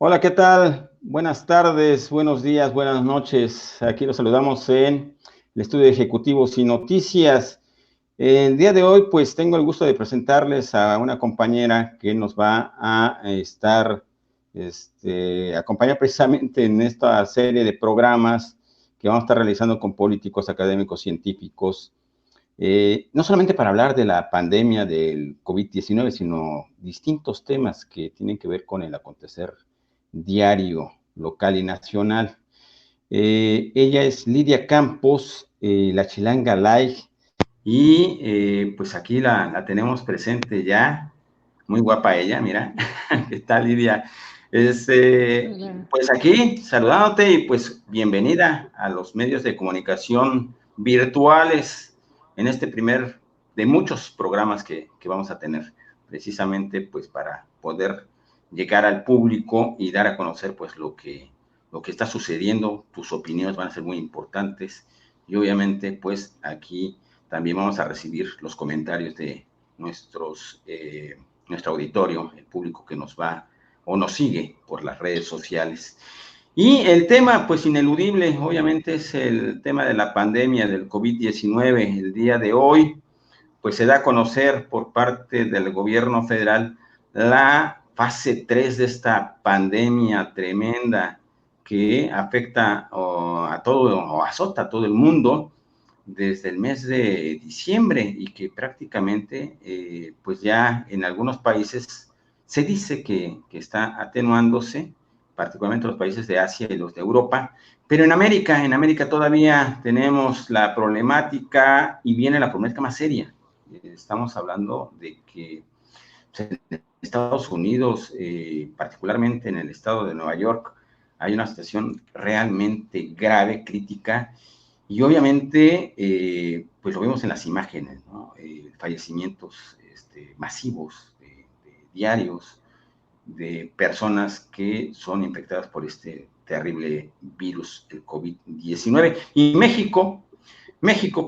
Hola, ¿qué tal? Buenas tardes, buenos días, buenas noches. Aquí los saludamos en el estudio de Ejecutivos y Noticias. El día de hoy, pues tengo el gusto de presentarles a una compañera que nos va a estar acompañar precisamente en esta serie de programas que vamos a estar realizando con políticos, académicos, científicos, no solamente para hablar de la pandemia del COVID-19, sino distintos temas que tienen que ver con el acontecer diario, local y nacional. Ella es Lidia Campos, la Chilanga Live, y pues aquí la tenemos presente ya, muy guapa ella, mira. ¿Qué tal, Lidia? Pues aquí saludándote y pues bienvenida a los medios de comunicación virtuales en este primer de muchos programas que vamos a tener, precisamente pues para poder llegar al público y dar a conocer pues lo que está sucediendo. Tus opiniones van a ser muy importantes y obviamente pues aquí también vamos a recibir los comentarios de nuestro auditorio, el público que nos va o nos sigue por las redes sociales. Y el tema, pues ineludible, obviamente, es el tema de la pandemia del COVID-19. El día de hoy, pues se da a conocer por parte del gobierno federal la fase 3 de esta pandemia tremenda que afecta a todo, o azota a todo el mundo desde el mes de diciembre y que prácticamente, pues ya en algunos países se dice que está atenuándose, particularmente los países de Asia y los de Europa, pero en América todavía tenemos la problemática y viene la problemática más seria. Estamos hablando de que en Estados Unidos, particularmente en el estado de Nueva York, hay una situación realmente grave, crítica, y obviamente, pues lo vemos en las imágenes, ¿no? Fallecimientos masivos, diarios, de personas que son infectadas por este terrible virus, el COVID-19. Y México,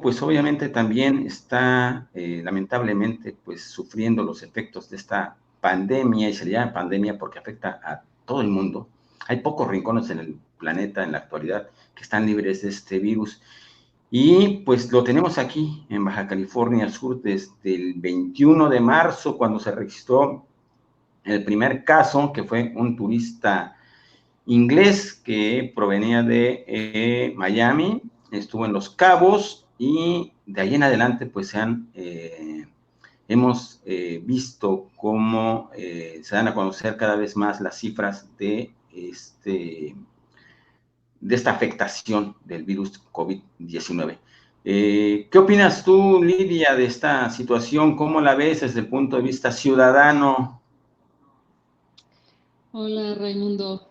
pues obviamente también está lamentablemente pues sufriendo los efectos de esta pandemia, y se le llama pandemia porque afecta a todo el mundo. Hay pocos rincones en el planeta en la actualidad que están libres de este virus. Y pues lo tenemos aquí en Baja California Sur desde el 21 de marzo, cuando se registró el primer caso, que fue un turista inglés que provenía de Miami, estuvo en Los Cabos, y de ahí en adelante pues hemos visto cómo se dan a conocer cada vez más las cifras de esta afectación del virus COVID-19. ¿Qué opinas tú, Lidia, de esta situación? ¿Cómo la ves desde el punto de vista ciudadano? Hola Raimundo,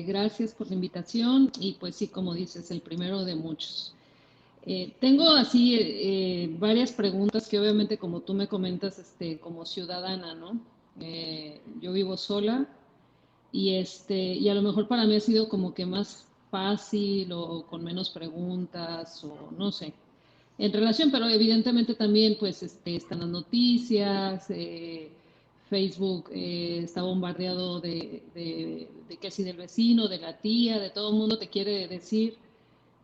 gracias por la invitación y pues sí, como dices, el primero de muchos. Tengo así varias preguntas que obviamente como tú me comentas, como ciudadana, ¿no? Yo vivo sola y a lo mejor para mí ha sido como que más fácil o con menos preguntas o no sé. En relación, pero evidentemente también pues están las noticias, Facebook está bombardeado de que si del vecino, de la tía, de todo el mundo te quiere decir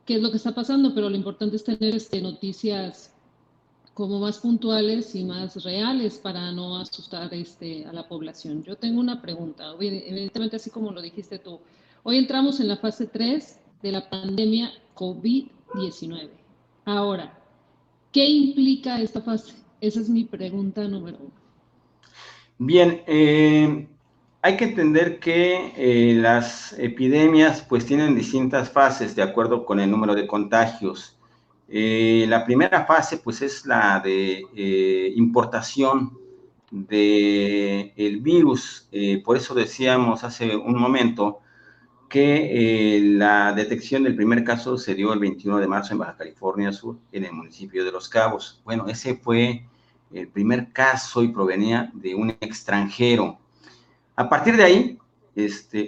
qué es lo que está pasando, pero lo importante es tener noticias como más puntuales y más reales para no asustar a la población. Yo tengo una pregunta, evidentemente así como lo dijiste tú, hoy entramos en la fase 3 de la pandemia COVID-19. Ahora, ¿qué implica esta fase? Esa es mi pregunta número 1. Bien, hay que entender que las epidemias pues tienen distintas fases de acuerdo con el número de contagios. La primera fase pues es la de importación del virus. Por eso decíamos hace un momento que la detección del primer caso se dio el 21 de marzo en Baja California Sur, en el municipio de Los Cabos. Bueno, ese fue el primer caso y provenía de un extranjero. A partir de ahí,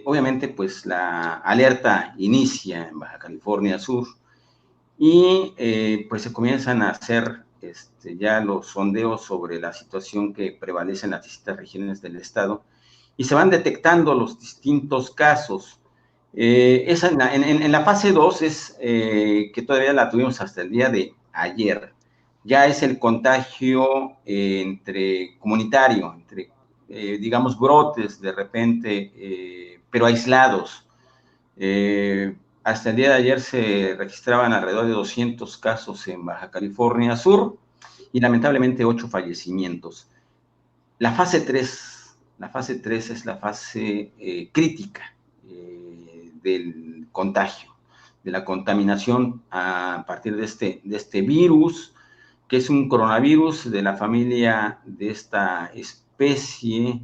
obviamente, pues la alerta inicia en Baja California Sur y pues se comienzan a hacer ya los sondeos sobre la situación que prevalece en las distintas regiones del estado, y se van detectando los distintos casos. Esa en la fase 2 es que todavía la tuvimos hasta el día de ayer. Ya es el contagio entre comunitario, entre, digamos, brotes de repente, pero aislados. Hasta el día de ayer se registraban alrededor de 200 casos en Baja California Sur y lamentablemente 8 fallecimientos. La fase 3 es la fase crítica del contagio, de la contaminación a partir de este virus, que es un coronavirus de la familia de esta especie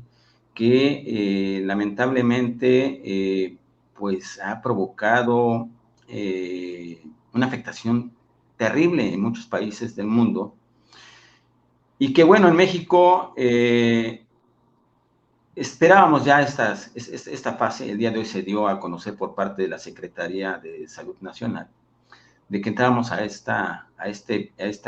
que lamentablemente pues ha provocado una afectación terrible en muchos países del mundo. Y que bueno, en México esperábamos ya esta fase. El día de hoy se dio a conocer por parte de la Secretaría de Salud Nacional de que entramos a esta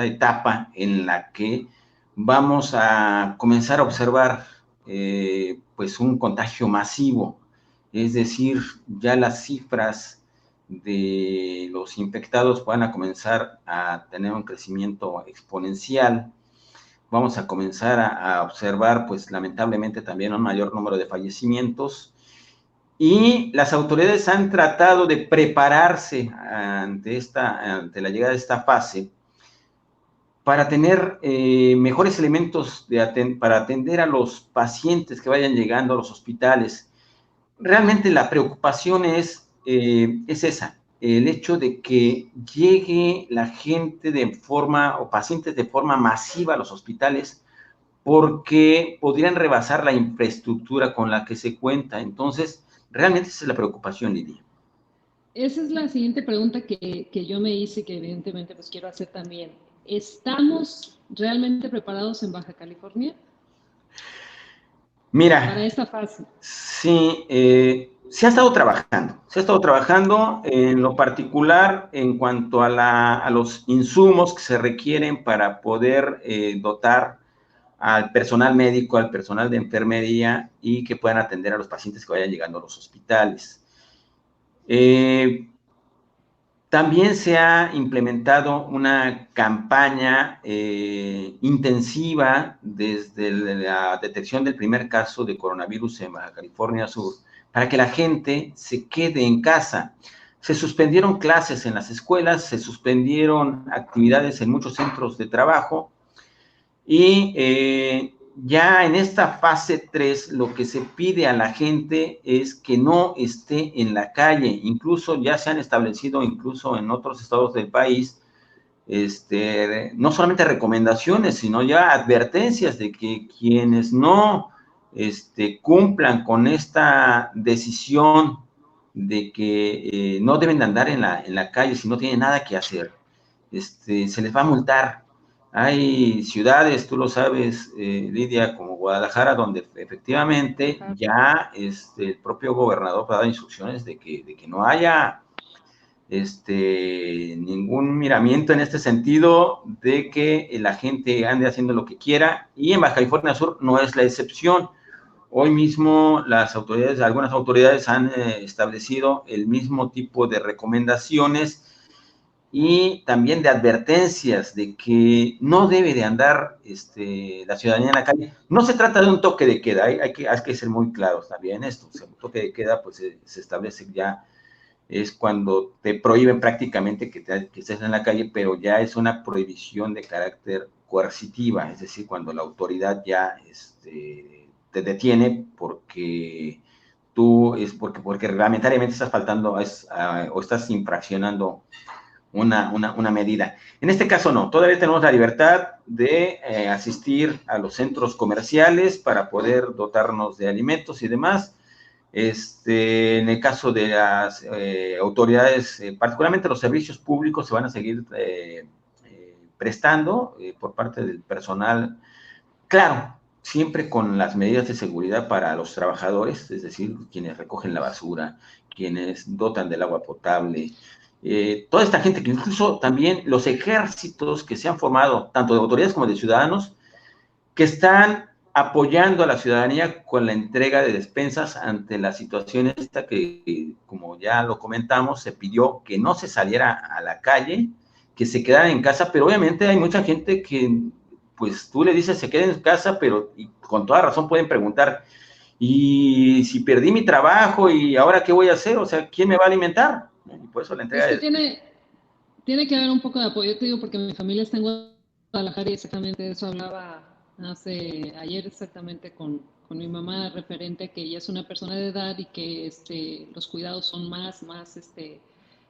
etapa en la que vamos a comenzar a observar pues un contagio masivo, es decir, ya las cifras de los infectados van a comenzar a tener un crecimiento exponencial. Vamos a comenzar a observar, pues lamentablemente también un mayor número de fallecimientos, y las autoridades han tratado de prepararse ante la llegada de esta fase para tener mejores elementos para atender a los pacientes que vayan llegando a los hospitales. Realmente la preocupación es esa, el hecho de que llegue la gente o pacientes de forma masiva a los hospitales, porque podrían rebasar la infraestructura con la que se cuenta. Entonces, realmente esa es la preocupación, Lidia. Esa es la siguiente pregunta que yo me hice, que evidentemente pues quiero hacer también. ¿Estamos realmente preparados en Baja California? Mira, para esta fase. Sí, se ha estado trabajando en lo particular en cuanto a los insumos que se requieren para poder dotar al personal médico, al personal de enfermería y que puedan atender a los pacientes que vayan llegando a los hospitales. También se ha implementado una campaña intensiva desde la detección del primer caso de coronavirus en Baja California Sur para que la gente se quede en casa. Se suspendieron clases en las escuelas, se suspendieron actividades en muchos centros de trabajo y ya en esta fase 3 lo que se pide a la gente es que no esté en la calle. Incluso ya se han establecido, incluso en otros estados del país, no solamente recomendaciones, sino ya advertencias de que quienes no cumplan con esta decisión de que no deben de andar en la calle si no tienen nada que hacer, se les va a multar. Hay ciudades, tú lo sabes, Lidia, como Guadalajara, donde efectivamente ya el propio gobernador va a dar instrucciones de que no haya ningún miramiento en este sentido de que la gente ande haciendo lo que quiera, y en Baja California Sur no es la excepción. Hoy mismo algunas autoridades han establecido el mismo tipo de recomendaciones y también de advertencias de que no debe de andar la ciudadanía en la calle. No se trata de un toque de queda, hay que ser muy claros también esto. O sea, un toque de queda pues se establece ya, es cuando te prohíben prácticamente que estés en la calle, pero ya es una prohibición de carácter coercitiva, es decir, cuando la autoridad ya te detiene porque porque reglamentariamente estás faltando o estás infraccionando una medida. En este caso no, todavía tenemos la libertad de asistir a los centros comerciales para poder dotarnos de alimentos y demás. En el caso de las autoridades, particularmente los servicios públicos, se van a seguir prestando por parte del personal, claro, siempre con las medidas de seguridad para los trabajadores, es decir, quienes recogen la basura, quienes dotan del agua potable, toda esta gente, que incluso también los ejércitos que se han formado, tanto de autoridades como de ciudadanos, que están apoyando a la ciudadanía con la entrega de despensas ante la situación esta que, como ya lo comentamos, se pidió que no se saliera a la calle, que se quedara en casa, pero obviamente hay mucha gente que, pues tú le dices se quede en casa, pero y con toda razón pueden preguntar, y si perdí mi trabajo y ahora qué voy a hacer, o sea, ¿quién me va a alimentar? Y por eso la entrega Es que tiene que haber un poco de apoyo, yo te digo, porque mi familia está en Guadalajara y exactamente de eso hablaba ayer exactamente con mi mamá, referente a que ella es una persona de edad y que los cuidados son más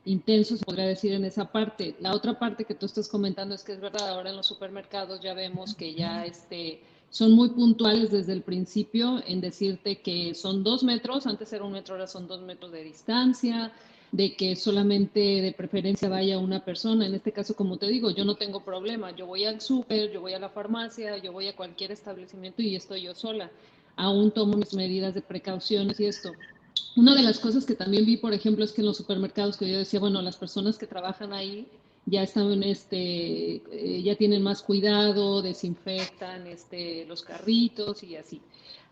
intensos, podría decir, en esa parte. La otra parte que tú estás comentando es que es verdad, ahora en los supermercados ya vemos que ya son muy puntuales desde el principio en decirte que son 2 metros, antes era 1 metro, ahora son 2 metros de distancia, de que solamente de preferencia vaya una persona. En este caso, como te digo, yo no tengo problema. Yo voy al súper, yo voy a la farmacia, yo voy a cualquier establecimiento y estoy yo sola. Aún tomo mis medidas de precauciones y esto. Una de las cosas que también vi, por ejemplo, es que en los supermercados que yo decía, bueno, las personas que trabajan ahí ya están, ya tienen más cuidado, desinfectan los carritos y así.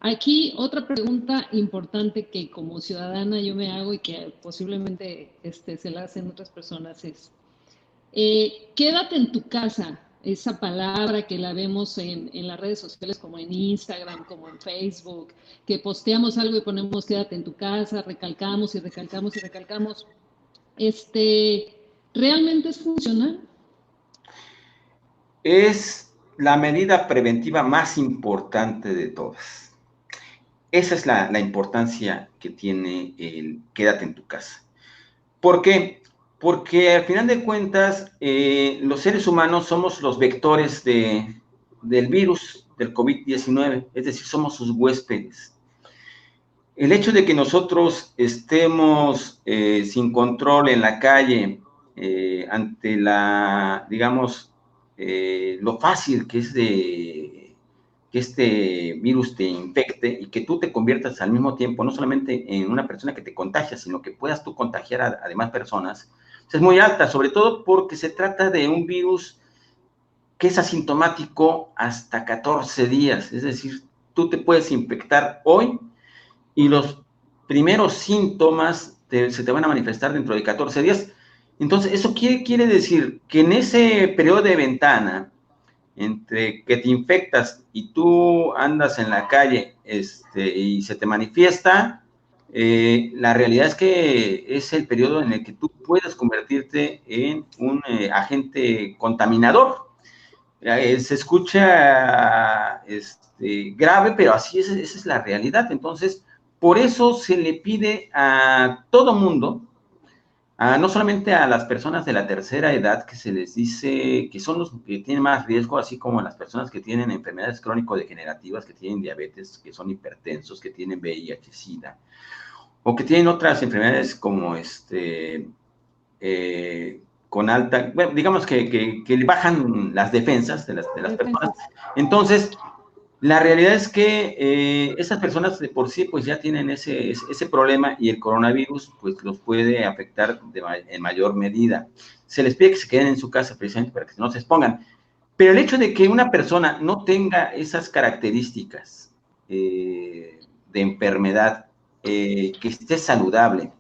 Aquí otra pregunta importante que como ciudadana yo me hago y que posiblemente se la hacen otras personas es, quédate en tu casa, esa palabra que la vemos en las redes sociales como en Instagram, como en Facebook, que posteamos algo y ponemos quédate en tu casa, recalcamos y recalcamos y recalcamos, ¿realmente es funcional? Es la medida preventiva más importante de todas. Esa es la importancia que tiene el quédate en tu casa. ¿Por qué? Porque al final de cuentas, los seres humanos somos los vectores del virus, del COVID-19, es decir, somos sus huéspedes. El hecho de que nosotros estemos sin control en la calle ante digamos, lo fácil que es de que este virus te infecte y que tú te conviertas al mismo tiempo, no solamente en una persona que te contagia, sino que puedas tú contagiar a demás personas, es muy alta, sobre todo porque se trata de un virus que es asintomático hasta 14 días, es decir, tú te puedes infectar hoy y los primeros síntomas se te van a manifestar dentro de 14 días. Entonces, eso quiere decir que en ese periodo de ventana, entre que te infectas y tú andas en la calle y se te manifiesta, la realidad es que es el periodo en el que tú puedes convertirte en un agente contaminador. Se escucha grave, pero así esa es la realidad. Entonces, por eso se le pide a todo mundo, no solamente a las personas de la tercera edad, que se les dice que son los que tienen más riesgo, así como a las personas que tienen enfermedades crónico-degenerativas, que tienen diabetes, que son hipertensos, que tienen VIH, SIDA, o que tienen otras enfermedades como con alta, bueno, digamos que le bajan las defensas de las personas. Entonces, la realidad es que esas personas de por sí pues ya tienen ese problema y el coronavirus pues los puede afectar en mayor medida. Se les pide que se queden en su casa precisamente para que no se expongan. Pero el hecho de que una persona no tenga esas características de enfermedad, que esté saludable,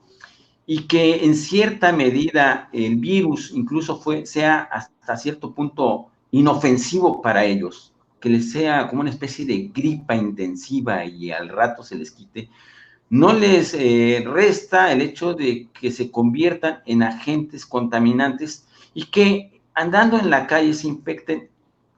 y que en cierta medida el virus incluso sea hasta cierto punto inofensivo para ellos, que les sea como una especie de gripa intensiva y al rato se les quite, no les resta el hecho de que se conviertan en agentes contaminantes y que andando en la calle se infecten,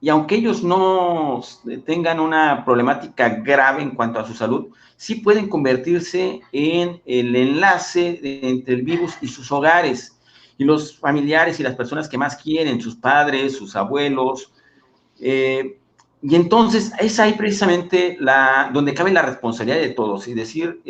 y aunque ellos no tengan una problemática grave en cuanto a su salud, sí pueden convertirse en el enlace entre el virus y sus hogares, y los familiares y las personas que más quieren, sus padres, sus abuelos. Y entonces es ahí precisamente donde cabe la responsabilidad de todos, y decir,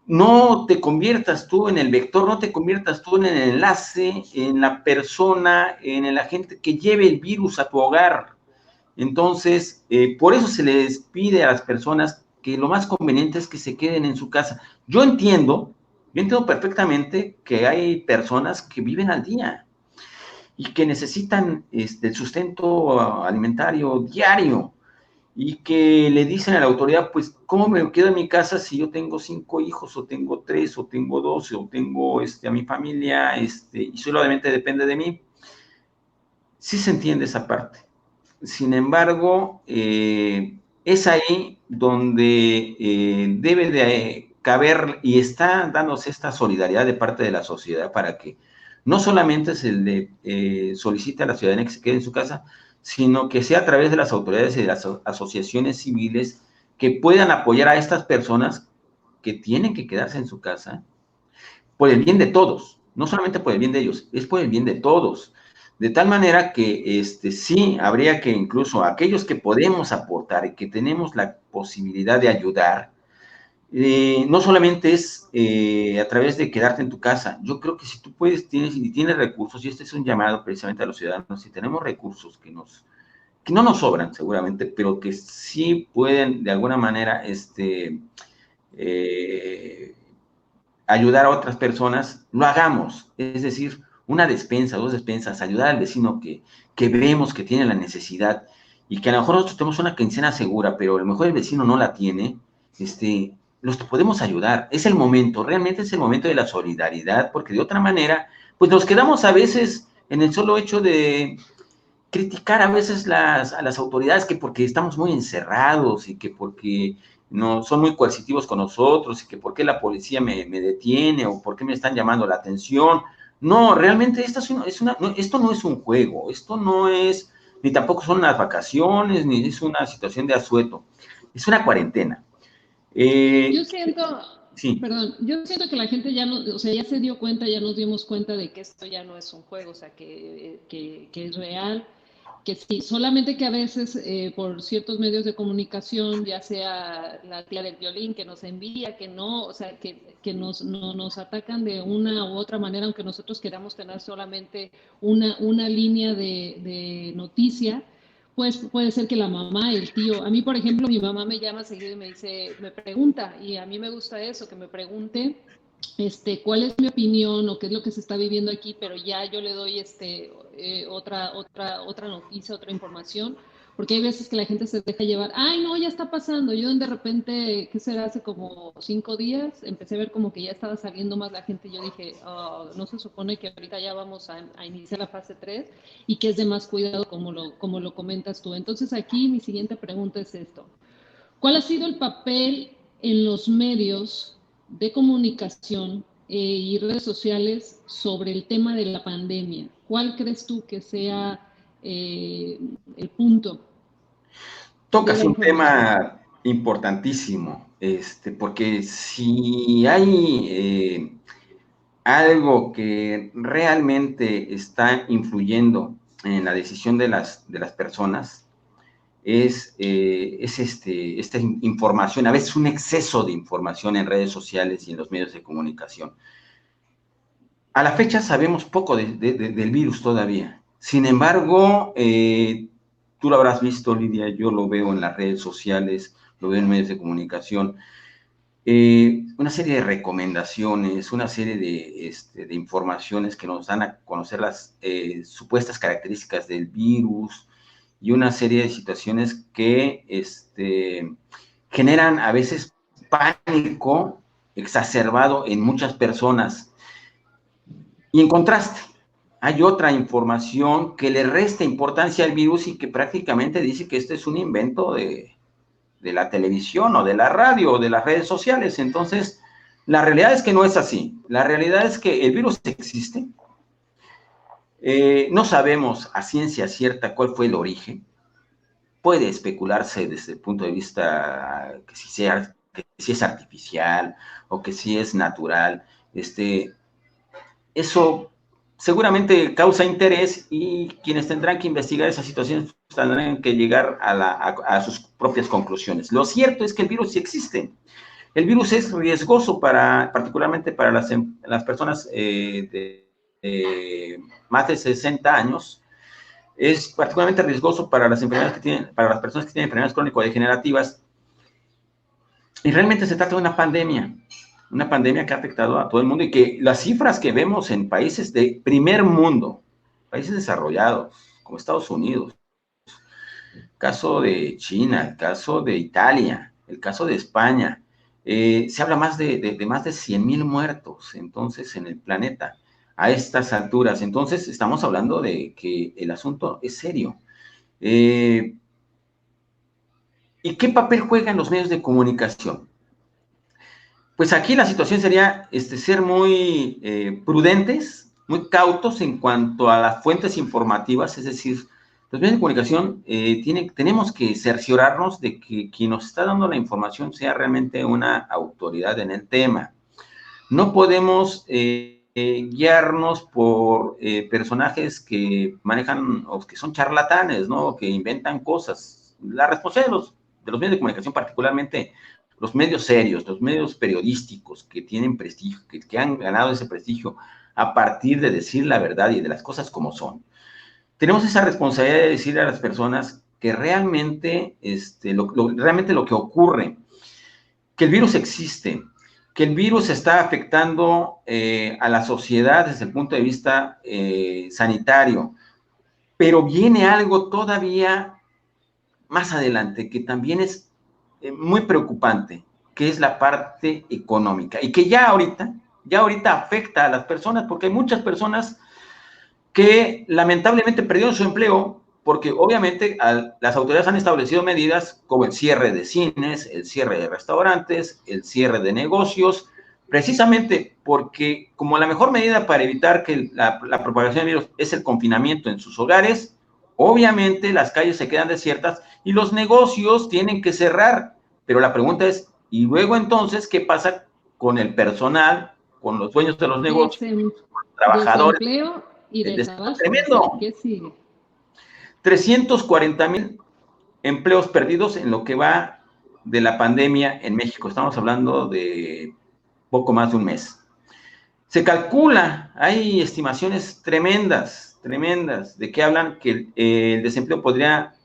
no te conviertas tú en el vector, no te conviertas tú en el enlace, en la persona, en el agente que lleve el virus a tu hogar. Entonces, por eso se les pide a las personas que lo más conveniente es que se queden en su casa. Yo entiendo perfectamente que hay personas que viven al día y que necesitan el sustento alimentario diario. y que le dicen a la autoridad, pues, ¿cómo me quedo en mi casa si yo tengo 5 hijos, o tengo 3, o tengo 12, o tengo a mi familia, y solamente depende de mí? Sí se entiende esa parte. Sin embargo, es ahí donde debe de caber y está dándose esta solidaridad de parte de la sociedad para que no solamente se le solicite a la ciudadanía que se quede en su casa, sino que sea a través de las autoridades y de las asociaciones civiles que puedan apoyar a estas personas que tienen que quedarse en su casa por el bien de todos, no solamente por el bien de ellos, es por el bien de todos. De tal manera que sí, habría que incluso aquellos que podemos aportar y que tenemos la posibilidad de ayudar, no solamente es a través de quedarte en tu casa. Yo creo que si tú puedes, tienes recursos, y este es un llamado precisamente a los ciudadanos, si tenemos recursos que no nos sobran seguramente, pero que sí pueden de alguna manera eh, ayudar a otras personas, lo hagamos. Es decir, una despensa, 2 despensas, ayudar al vecino que vemos que tiene la necesidad y que a lo mejor nosotros tenemos una quincena segura, pero a lo mejor el vecino no la tiene, los podemos ayudar. Es el momento, realmente es el momento de la solidaridad, porque de otra manera, pues nos quedamos a veces en el solo hecho de criticar a veces a las autoridades, que porque estamos muy encerrados y que porque no son muy coercitivos con nosotros y que por qué la policía me detiene o por qué me están llamando la atención. No, realmente esto no es un juego, esto no es, ni tampoco son unas vacaciones, ni es una situación de asueto, es una cuarentena. Yo siento, Sí. perdón, yo siento que la gente ya no, o sea, ya se dio cuenta, ya nos dimos cuenta de que esto ya no es un juego, o sea, que es real, que sí, solamente que a veces por ciertos medios de comunicación, ya sea la tía del violín que nos envía, que no, o sea, que nos atacan de una u otra manera, aunque nosotros queramos tener solamente una línea de noticia, pues puede ser que la mamá, el tío, a mí por ejemplo, mi mamá me llama seguido y me dice, me pregunta, y a mí me gusta eso, que me pregunte cuál es mi opinión o qué es lo que se está viviendo aquí, pero ya yo le doy otra noticia, otra información, porque hay veces que la gente se deja llevar, ay no, ya está pasando, yo de repente, ¿qué será? Hace como 5 días, empecé a ver como que ya estaba saliendo más la gente, y yo dije, oh, no se supone que ahorita ya vamos a iniciar la fase 3 y que es de más cuidado como lo comentas tú. Entonces aquí mi siguiente pregunta es esto, ¿cuál ha sido el papel en los medios de comunicación y redes sociales sobre el tema de la pandemia? ¿Cuál crees tú que sea el punto de Tocas la un información? tema importantísimo, porque si hay algo que realmente está influyendo en la decisión de las personas, es esta información, a veces un exceso de información en redes sociales y en los medios de comunicación. A la fecha sabemos poco del virus todavía. Sin embargo, tú lo habrás visto, Lidia, yo lo veo en las redes sociales, lo veo en medios de comunicación, una serie de recomendaciones, una serie de informaciones que nos dan a conocer las supuestas características del virus y una serie de situaciones que generan a veces pánico exacerbado en muchas personas. Y en contraste, hay otra información que le resta importancia al virus y que prácticamente dice que este es un invento de la televisión o de la radio o de las redes sociales. Entonces, la realidad es que no es así. La realidad es que el virus existe. No sabemos a ciencia cierta cuál fue el origen. Puede especularse desde el punto de vista que si es artificial o que si es natural. Eso seguramente causa interés y quienes tendrán que investigar esas situaciones tendrán que llegar a sus propias conclusiones. Lo cierto es que el virus sí existe. El virus es riesgoso particularmente para las personas de más de 60 años. Es particularmente riesgoso para para las personas que tienen enfermedades crónico-degenerativas. Y realmente se trata de una pandemia que ha afectado a todo el mundo y que las cifras que vemos en países de primer mundo, países desarrollados, como Estados Unidos, caso de China, el caso de Italia, el caso de España. Se habla más de más de 100,000 muertos, entonces, en el planeta, a estas alturas. Entonces, estamos hablando de que el asunto es serio. ¿Y qué papel juegan los medios de comunicación? Pues aquí la situación sería ser muy prudentes, muy cautos en cuanto a las fuentes informativas, es decir, los medios de comunicación tenemos que cerciorarnos de que quien nos está dando la información sea realmente una autoridad en el tema. No podemos guiarnos por personajes que manejan o que son charlatanes, ¿no? Que inventan cosas. La responsabilidad de los medios de comunicación, particularmente los medios serios, los medios periodísticos que tienen prestigio, que han ganado ese prestigio a partir de decir la verdad y de las cosas como son. Tenemos esa responsabilidad de decirle a las personas que realmente, realmente lo que ocurre, que el virus existe, que el virus está afectando a la sociedad desde el punto de vista sanitario, pero viene algo todavía más adelante que también es muy preocupante, que es la parte económica, y que ya ahorita afecta a las personas, porque hay muchas personas que lamentablemente perdieron su empleo, porque obviamente las autoridades han establecido medidas como el cierre de cines, el cierre de restaurantes, el cierre de negocios, precisamente porque como la mejor medida para evitar que la propagación del virus es el confinamiento en sus hogares, obviamente las calles se quedan desiertas y los negocios tienen que cerrar. Pero la pregunta es, ¿y luego entonces qué pasa con el personal, con los dueños de los negocios, con los trabajadores? Desempleo y El desempleo desabasto. tremendo. ¿Qué sigue? 340,000 empleos perdidos en lo que va de la pandemia en México. Estamos hablando de poco más de un mes. Se calcula, hay estimaciones tremendas, de que hablan que el desempleo podría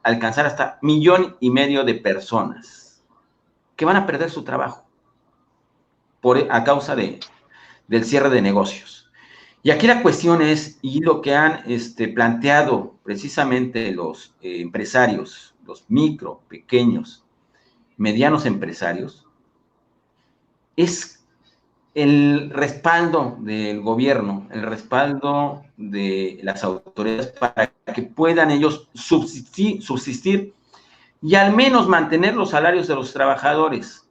alcanzar hasta 1,5 millones de personas que van a perder su trabajo a causa del cierre de negocios. Y aquí la cuestión es, y lo que han planteado precisamente los empresarios, los micro, pequeños, medianos empresarios, es el respaldo del gobierno, el respaldo de las autoridades para que puedan ellos subsistir y al menos mantener los salarios de los trabajadores.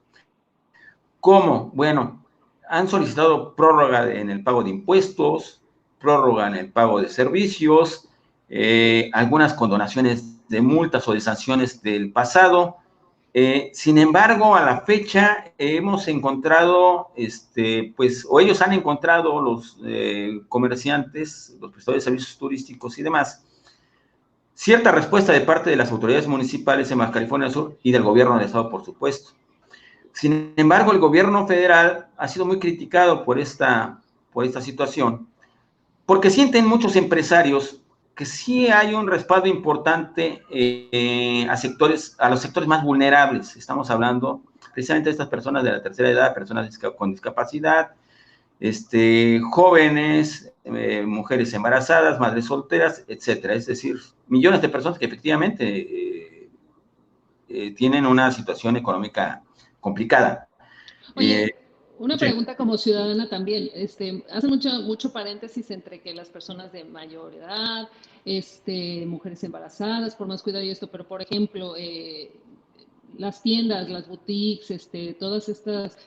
¿Cómo? Bueno, han solicitado prórroga en el pago de impuestos, prórroga en el pago de servicios, algunas condonaciones de multas o de sanciones del pasado. Sin embargo, a la fecha hemos encontrado, pues, o ellos han encontrado, los comerciantes, los prestadores de servicios turísticos y demás, cierta respuesta de parte de las autoridades municipales en Baja California Sur y del gobierno del estado, por supuesto. Sin embargo, el gobierno federal ha sido muy criticado por esta situación, porque sienten muchos empresarios que sí hay un respaldo importante a los sectores más vulnerables. Estamos hablando precisamente de estas personas de la tercera edad, personas con discapacidad, jóvenes, mujeres embarazadas, madres solteras, etcétera. Es decir, millones de personas que efectivamente tienen una situación económica complicada. Oye, una Sí. pregunta como ciudadana también. Hace mucho paréntesis entre que las personas de mayor edad, mujeres embarazadas, por más cuidado y esto, pero por ejemplo, las tiendas, las boutiques, todas estas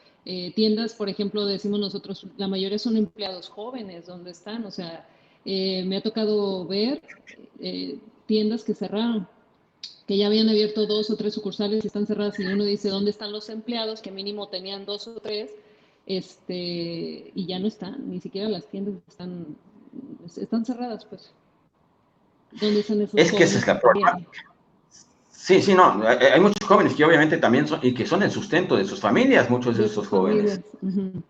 tiendas, por ejemplo, decimos nosotros, la mayoría son empleados jóvenes, ¿dónde están? O sea, me ha tocado ver tiendas que cerraron, que ya habían abierto 2 o 3 sucursales y están cerradas, y uno dice, ¿dónde están los empleados? Que mínimo tenían 2 o 3, y ya no están, ni siquiera las tiendas están cerradas, pues. ¿Dónde están esos Es que esa jóvenes es la problemática. Sí, no, hay muchos jóvenes que obviamente también son, y que son el sustento de sus familias, muchos de esos jóvenes. Uh-huh.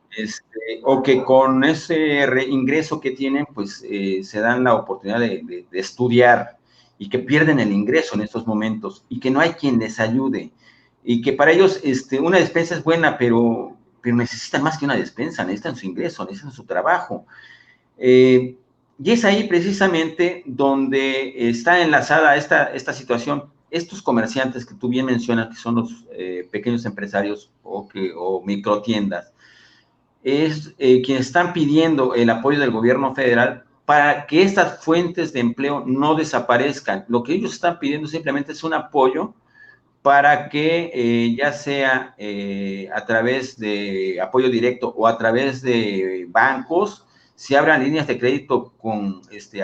O que con ese ingreso que tienen, pues se dan la oportunidad de estudiar, y que pierden el ingreso en estos momentos, y que no hay quien les ayude, y que para ellos una despensa es buena, pero necesitan más que una despensa, necesitan su ingreso, necesitan su trabajo. Y es ahí precisamente donde está enlazada esta situación estos comerciantes que tú bien mencionas, que son los pequeños empresarios o microtiendas, es quienes están pidiendo el apoyo del gobierno federal para que estas fuentes de empleo no desaparezcan. Lo que ellos están pidiendo simplemente es un apoyo para que ya sea a través de apoyo directo o a través de bancos, se abran líneas de crédito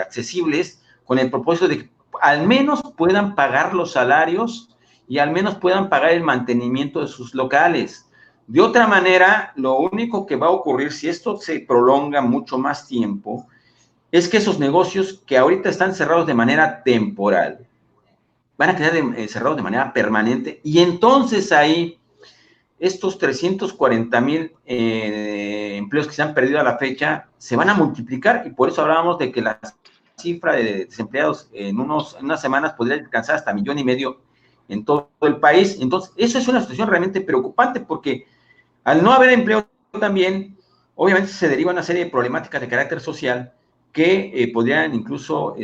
accesibles con el propósito de que al menos puedan pagar los salarios y al menos puedan pagar el mantenimiento de sus locales. De otra manera, lo único que va a ocurrir si esto se prolonga mucho más tiempo es que esos negocios que ahorita están cerrados de manera temporal van a quedar cerrados de manera permanente y entonces ahí estos 340,000 empleos que se han perdido a la fecha se van a multiplicar y por eso hablábamos de que la cifra de desempleados en unas semanas podría alcanzar hasta 1,5 millones en todo el país. Entonces, eso es una situación realmente preocupante porque al no haber empleo también, obviamente se deriva una serie de problemáticas de carácter social que podrían incluso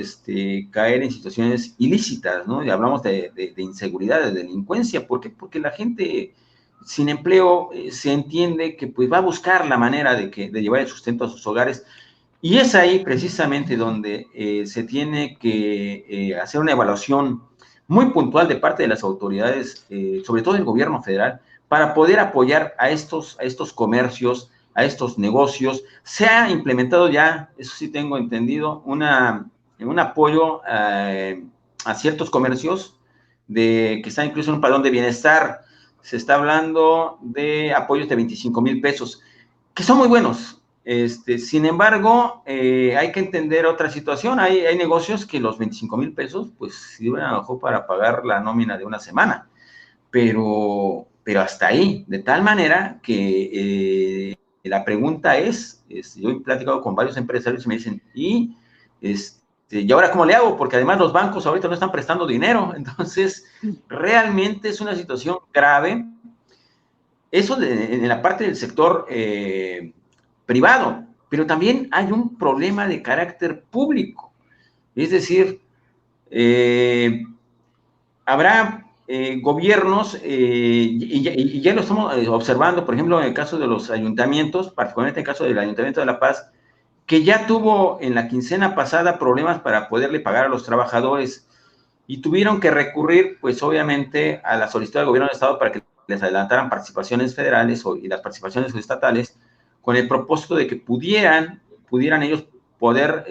caer en situaciones ilícitas, ¿no? Y hablamos de inseguridad, de delincuencia. ¿Por qué? Porque la gente sin empleo se entiende que pues va a buscar la manera de llevar el sustento a sus hogares. Y es ahí precisamente donde se tiene que hacer una evaluación muy puntual de parte de las autoridades, sobre todo del gobierno federal, para poder apoyar a estos comercios, a estos negocios. Se ha implementado ya, eso sí tengo entendido, un apoyo a ciertos comercios que están incluso en un padrón de bienestar. Se está hablando de apoyos de 25,000 pesos, que son muy buenos. Sin embargo, hay que entender otra situación. Hay negocios que los 25,000 pesos, pues sirven a lo mejor para pagar la nómina de una semana, pero hasta ahí, de tal manera que la pregunta yo he platicado con varios empresarios y me dicen, ¿y ahora cómo le hago? Porque además los bancos ahorita no están prestando dinero, entonces realmente es una situación grave. Eso en la parte del sector privado, pero también hay un problema de carácter público. Es decir, habrá gobiernos, y ya lo estamos observando, por ejemplo, en el caso de los ayuntamientos, particularmente en el caso del Ayuntamiento de La Paz, que ya tuvo en la quincena pasada problemas para poderle pagar a los trabajadores y tuvieron que recurrir, pues obviamente, a la solicitud del gobierno del Estado para que les adelantaran participaciones federales y las participaciones estatales con el propósito de que pudieran ellos poder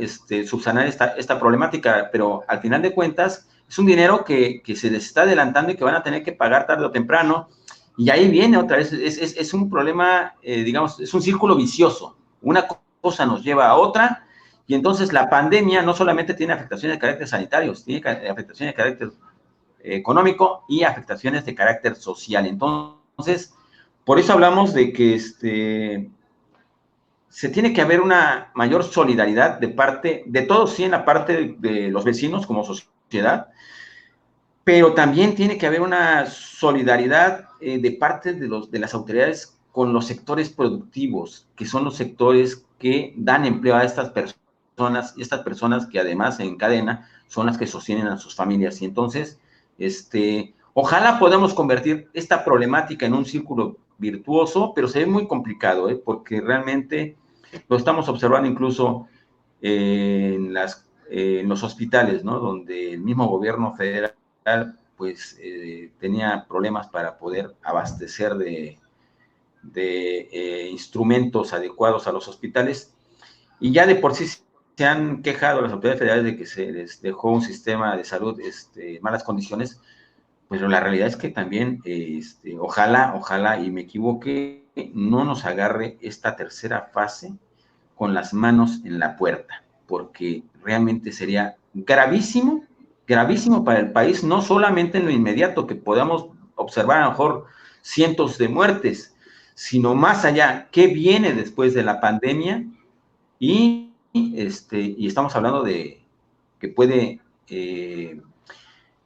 subsanar esta problemática, pero al final de cuentas es un dinero que se les está adelantando y que van a tener que pagar tarde o temprano, y ahí viene otra vez, es un problema, digamos, es un círculo vicioso, una cosa nos lleva a otra, y entonces la pandemia no solamente tiene afectaciones de carácter sanitario, tiene afectaciones de carácter económico y afectaciones de carácter social. Entonces, por eso hablamos de que se tiene que haber una mayor solidaridad de parte de todos, sí, en la parte de los vecinos como sociedad, pero también tiene que haber una solidaridad de parte de las autoridades con los sectores productivos, que son los sectores que dan empleo a estas personas, y estas personas que además en cadena son las que sostienen a sus familias. Y entonces, ojalá podamos convertir esta problemática en un círculo virtuoso, pero se ve muy complicado, porque realmente lo estamos observando incluso en los hospitales, ¿no? Donde el mismo gobierno federal pues tenía problemas para poder abastecer de instrumentos adecuados a los hospitales, y ya de por sí se han quejado las autoridades federales de que se les dejó un sistema de salud en malas condiciones, pues la realidad es que también, ojalá y me equivoque, no nos agarre esta tercera fase con las manos en la puerta, porque realmente sería gravísimo, gravísimo para el país, no solamente en lo inmediato, que podamos observar a lo mejor cientos de muertes, sino más allá, qué viene después de la pandemia, y estamos hablando de que puede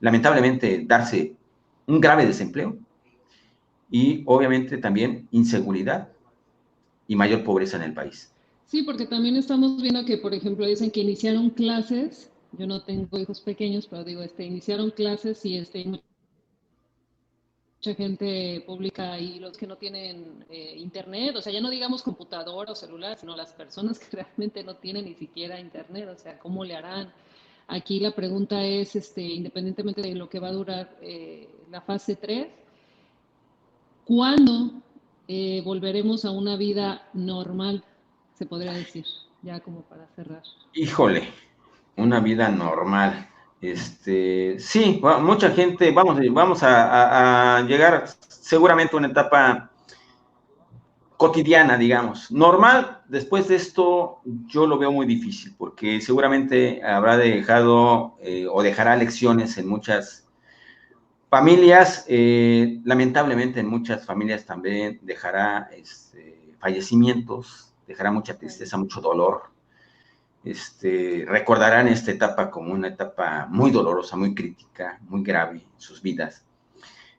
lamentablemente darse un grave desempleo y obviamente también inseguridad y mayor pobreza en el país. Sí, porque también estamos viendo que, por ejemplo, dicen que iniciaron clases yo no tengo hijos pequeños, pero digo, iniciaron clases y mucha gente pública y los que no tienen internet, o sea, ya no digamos computadora o celular, sino las personas que realmente no tienen ni siquiera internet, o sea, ¿cómo le harán? Aquí la pregunta es, independientemente de lo que va a durar la fase 3, ¿cuándo volveremos a una vida normal, se podría decir, ya como para cerrar? Híjole, una vida normal. Sí, mucha gente, vamos a llegar seguramente a una etapa cotidiana, digamos. Normal, después de esto, yo lo veo muy difícil, porque seguramente habrá dejado o dejará lecciones en muchas familias. Lamentablemente, en muchas familias también dejará fallecimientos, dejará mucha tristeza, mucho dolor. Recordarán esta etapa como una etapa muy dolorosa, muy crítica, muy grave en sus vidas.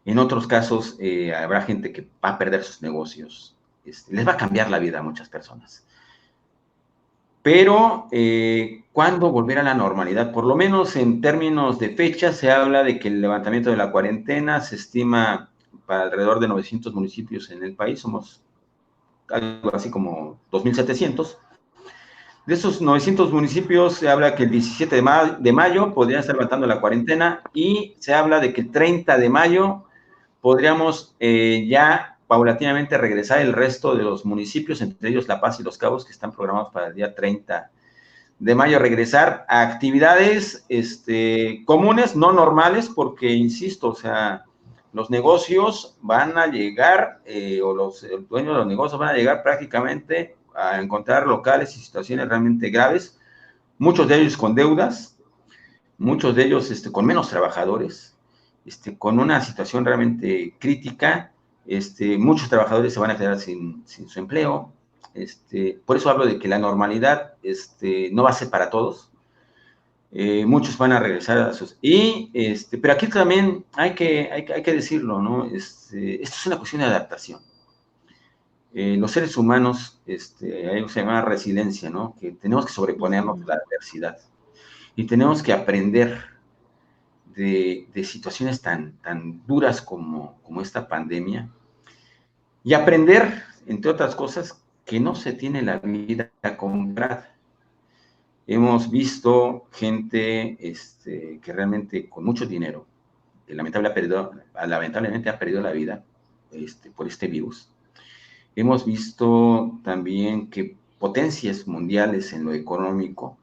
En otros casos, habrá gente que va a perder sus negocios. Les va a cambiar la vida a muchas personas. Pero, ¿cuándo volver a la normalidad? Por lo menos en términos de fecha, se habla de que el levantamiento de la cuarentena se estima para alrededor de 900 municipios en el país. Somos algo así como 2.700. De esos 900 municipios se habla que el 17 de mayo podrían estar levantando la cuarentena, y se habla de que el 30 de mayo podríamos ya paulatinamente regresar el resto de los municipios, entre ellos La Paz y Los Cabos, que están programados para el día 30 de mayo, regresar a actividades comunes, no normales, porque, insisto, o sea, los negocios van a llegar, o los dueños de los negocios van a llegar prácticamente a encontrar locales y situaciones realmente graves, muchos de ellos con deudas, muchos de ellos con menos trabajadores, con una situación realmente crítica. Muchos trabajadores se van a quedar sin su empleo. Por eso hablo de que la normalidad no va a ser para todos. Muchos van a regresar a sus... pero aquí también hay que decirlo, ¿no? Esto es una cuestión de adaptación. Los seres humanos, hay algo que se llama resiliencia, ¿no? Que tenemos que sobreponernos a la adversidad. Y tenemos que aprender de situaciones tan duras como esta pandemia, y aprender, entre otras cosas, que no se tiene la vida comprada. Hemos visto gente que realmente con mucho dinero, que lamentablemente ha perdido la vida por este virus. Hemos visto también que potencias mundiales en lo económico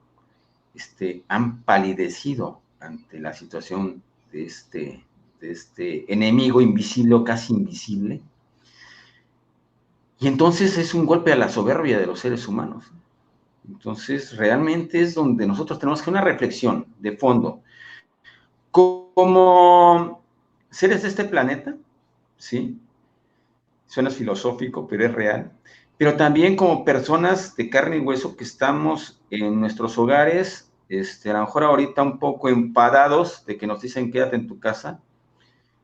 han palidecido ante la situación de este enemigo invisible o casi invisible. Y entonces es un golpe a la soberbia de los seres humanos. Entonces, realmente es donde nosotros tenemos que hacer una reflexión de fondo. Como seres de este planeta, ¿sí? Suena filosófico, pero es real. Pero también como personas de carne y hueso que estamos en nuestros hogares, a lo mejor ahorita un poco enfadados de que nos dicen quédate en tu casa,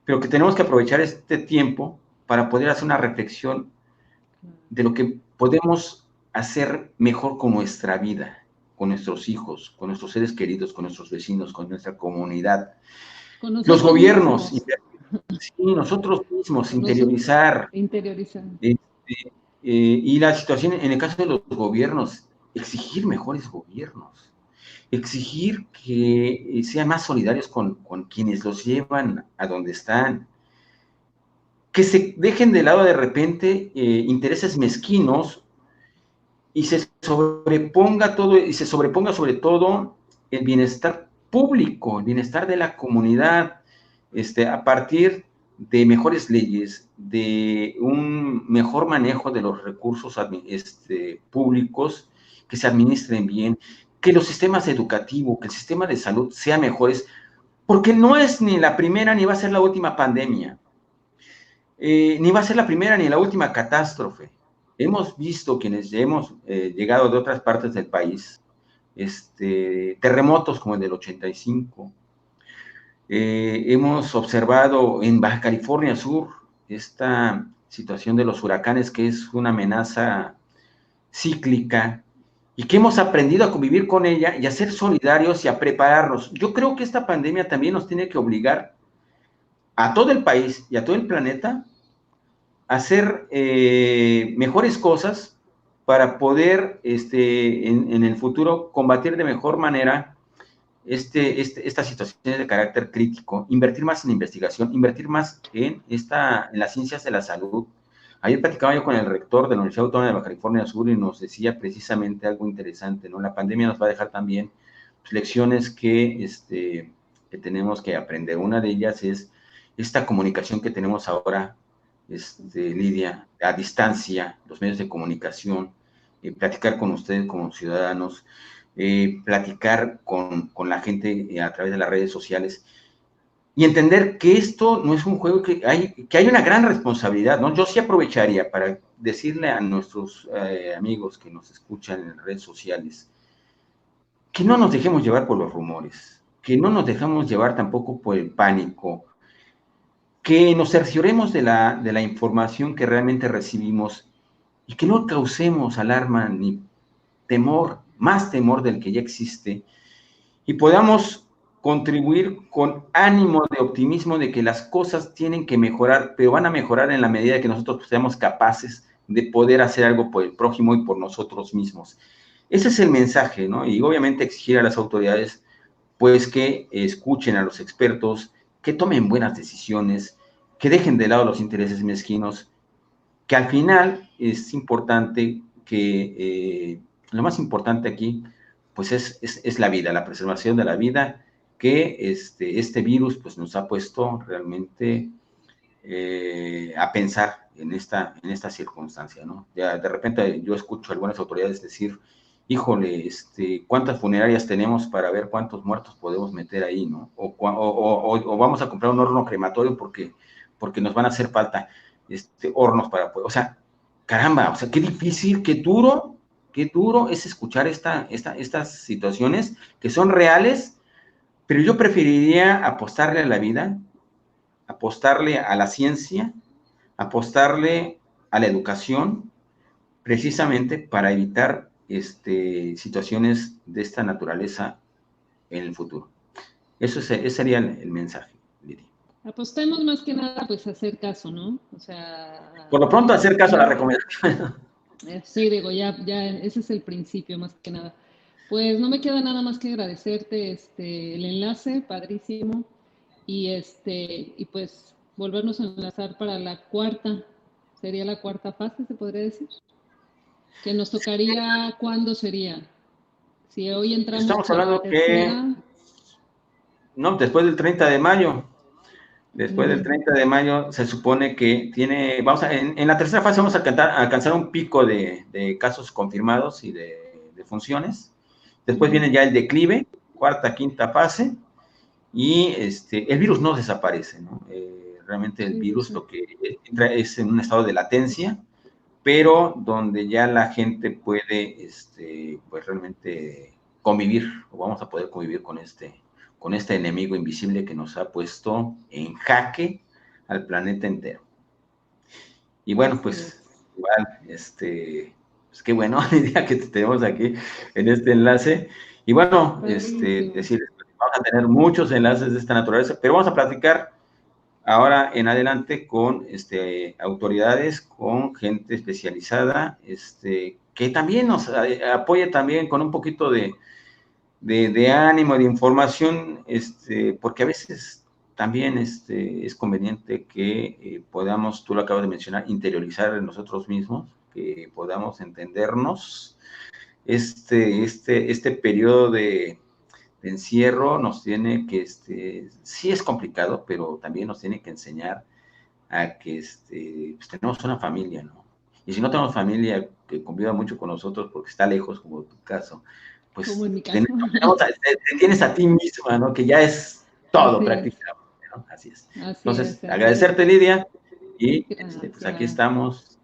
pero que tenemos que aprovechar este tiempo para poder hacer una reflexión de lo que podemos hacer mejor con nuestra vida, con nuestros hijos, con nuestros seres queridos, con nuestros vecinos, con nuestra comunidad. Con los gobiernos, sí, nosotros mismos, interiorizar. Y la situación, en el caso de los gobiernos, exigir mejores gobiernos, exigir que sean más solidarios con quienes los llevan a donde están, que se dejen de lado de repente intereses mezquinos y se sobreponga sobre todo el bienestar público, el bienestar de la comunidad, a partir de mejores leyes, de un mejor manejo de los recursos públicos, que se administren bien, que los sistemas educativos, que el sistema de salud sean mejores, porque no es ni la primera ni va a ser la última pandemia, ni va a ser la primera ni la última catástrofe. Hemos visto, quienes hemos llegado de otras partes del país, terremotos como el del 85, hemos observado en Baja California Sur esta situación de los huracanes, que es una amenaza cíclica y que hemos aprendido a convivir con ella y a ser solidarios y a prepararnos. Yo creo que esta pandemia también nos tiene que obligar a todo el país y a todo el planeta a hacer mejores cosas para poder en el futuro combatir de mejor manera estas situaciones de carácter crítico, invertir más en investigación, invertir más en las ciencias de la salud. Ayer platicaba yo con el rector de la Universidad Autónoma de Baja California Sur y nos decía precisamente algo interesante, ¿no? La pandemia nos va a dejar también pues, lecciones que tenemos que aprender. Una de ellas es esta comunicación que tenemos ahora, Lidia, a distancia, los medios de comunicación, platicar con ustedes como ciudadanos, platicar con la gente a través de las redes sociales y entender que esto no es un juego, que hay una gran responsabilidad, ¿no? Yo sí aprovecharía para decirle a nuestros amigos que nos escuchan en redes sociales que no nos dejemos llevar por los rumores, que no nos dejemos llevar tampoco por el pánico, que nos cercioremos de la información que realmente recibimos y que no causemos alarma ni temor, más temor del que ya existe, y podamos contribuir con ánimo de optimismo de que las cosas tienen que mejorar, pero van a mejorar en la medida que nosotros seamos capaces de poder hacer algo por el prójimo y por nosotros mismos. Ese es el mensaje, ¿no? Y obviamente exigir a las autoridades, pues, que escuchen a los expertos, que tomen buenas decisiones, que dejen de lado los intereses mezquinos, que al final es importante que lo más importante aquí, pues es la vida, la preservación de la vida, que este virus pues nos ha puesto realmente a pensar en esta circunstancia, ¿no? Ya de repente yo escucho a algunas autoridades decir, híjole, ¿cuántas funerarias tenemos para ver cuántos muertos podemos meter ahí, ¿no? O vamos a comprar un horno crematorio porque nos van a hacer falta hornos para poder, o sea, caramba, o sea, qué difícil, qué duro es escuchar estas situaciones que son reales, pero yo preferiría apostarle a la vida, apostarle a la ciencia, apostarle a la educación, precisamente para evitar situaciones de esta naturaleza en el futuro. Ese sería el mensaje, Lidia. Apostemos más que nada, pues, a hacer caso, ¿no? O sea... Por lo pronto, hacer caso a la recomendación. Sí, digo, ya, ese es el principio, más que nada. Pues no me queda nada más que agradecerte el enlace, padrísimo, y pues volvernos a enlazar para la cuarta, sería la cuarta fase, se podría decir. Que nos tocaría, ¿cuándo sería? Si hoy entramos Estamos a hablando la tercera. que, no, después del 30 de mayo, después del 30 de mayo se supone que en la tercera fase vamos a alcanzar un pico de casos confirmados y de funciones. Después viene ya el declive, cuarta, quinta fase, y el virus no desaparece, ¿no? Realmente el virus lo que entra es en un estado de latencia, pero donde ya la gente puede, pues realmente convivir, o vamos a poder convivir con este enemigo invisible que nos ha puesto en jaque al planeta entero. Y bueno, pues igual, pues qué bueno la idea que tenemos aquí en este enlace. Y bueno, decirles, vamos a tener muchos enlaces de esta naturaleza, pero vamos a platicar ahora en adelante con autoridades, con gente especializada, que también nos apoye también con un poquito de ánimo, de información, porque a veces también es conveniente que podamos, tú lo acabas de mencionar, interiorizar en nosotros mismos, que podamos entendernos. Este periodo de encierro nos tiene que, sí es complicado, pero también nos tiene que enseñar a que pues tenemos una familia, ¿no? Y si no tenemos familia que conviva mucho con nosotros porque está lejos, como tu caso, pues como en mi caso. te tienes a ti misma, ¿no? Que ya es todo así prácticamente, ¿no? Así es. Así entonces, es, agradecerte, Lidia, y pues aquí estamos.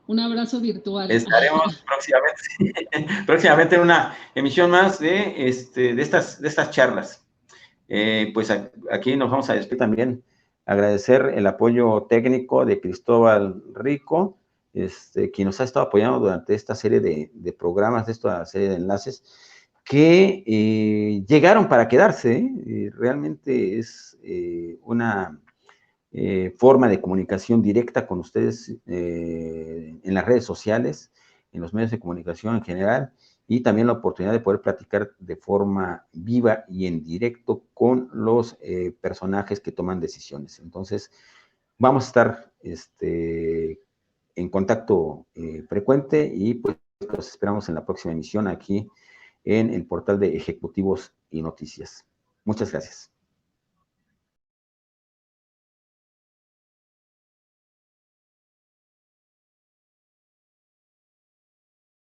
Un abrazo virtual. Estaremos próximamente en una emisión más de estas charlas. Pues aquí nos vamos a despedir también. Agradecer el apoyo técnico de Cristóbal Rico, quien nos ha estado apoyando durante esta serie de programas, de esta serie de enlaces, que llegaron para quedarse, ¿eh? Realmente es una forma de comunicación directa con ustedes en las redes sociales, en los medios de comunicación en general, y también la oportunidad de poder platicar de forma viva y en directo con los personajes que toman decisiones. Entonces, vamos a estar en contacto frecuente y pues los esperamos en la próxima emisión aquí en el portal de Ejecutivos y Noticias. Muchas gracias.